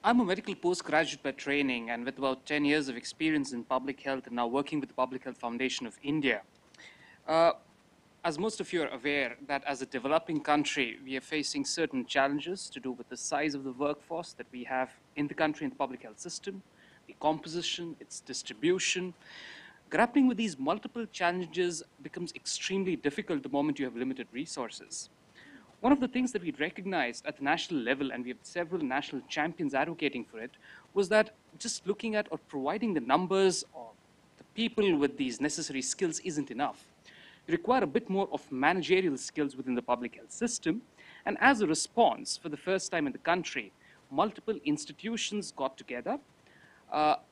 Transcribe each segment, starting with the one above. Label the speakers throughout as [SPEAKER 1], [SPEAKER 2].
[SPEAKER 1] I'm a medical postgraduate by training, and with about 10 years of experience in public health and now working with the Public Health Foundation of India. Uh, as most of you are aware, that as a developing country, we are facing certain challenges to do with the size of the workforce that we have in the country in the public health system, the composition, its distribution. Grappling with these multiple challenges becomes extremely difficult the moment you have limited resources. One of the things that we recognized at the national level, and we have several national champions advocating for it, was that just looking at or providing the numbers or the people with these necessary skills isn't enough. You require a bit more of managerial skills within the public health system. And as a response, for the first time in the country, multiple institutions got together,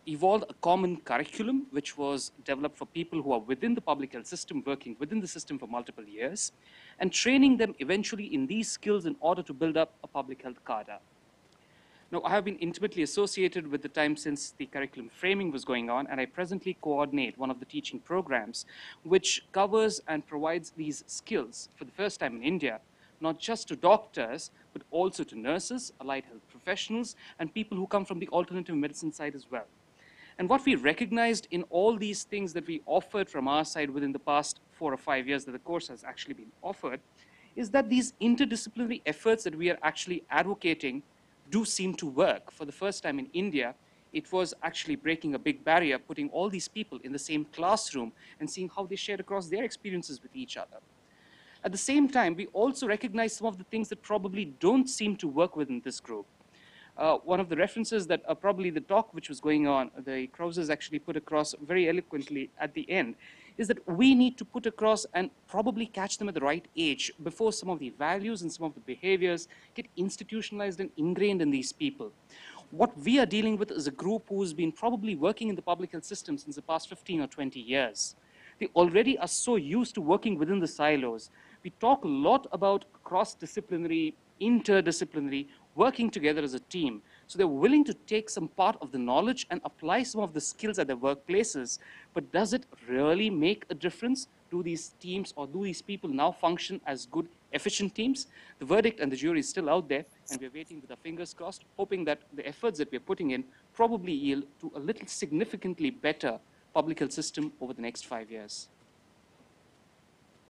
[SPEAKER 1] evolved a common curriculum which was developed for people who are within the public health system, working within the system for multiple years, and training them eventually in these skills in order to build up a public health cadre. Now, I have been intimately associated with the time since the curriculum framing was going on, and I presently coordinate one of the teaching programs which covers and provides these skills for the first time in India, not just to doctors, but also to nurses, allied health professionals, and people who come from the alternative medicine side as well. And what we recognized in all these things that we offered from our side within the past 4 or 5 years that the course has actually been offered is that these interdisciplinary efforts that we are actually advocating do seem to work. For the first time in India, it was actually breaking a big barrier, putting all these people in the same classroom and seeing how they shared across their experiences with each other. At the same time, we also recognize some of the things that probably don't seem to work within this group. One of the references that probably the talk which was going on, the Krauses actually put across very eloquently at the end, is that we need to put across and probably catch them at the right age before some of the values and some of the behaviors get institutionalized and ingrained in these people. What we are dealing with is a group who's been probably working in the public health system since the past 15 or 20 years. They already are so used to working within the silos. We talk a lot about cross-disciplinary, interdisciplinary, working together as a team. So they're willing to take some part of the knowledge and apply some of the skills at their workplaces. But does it really make a difference? Do these teams or do these people now function as good, efficient teams? The verdict and the jury is still out there, and we're waiting with our fingers crossed, hoping that the efforts that we're putting in probably yield to a little significantly better public health system over the next 5 years.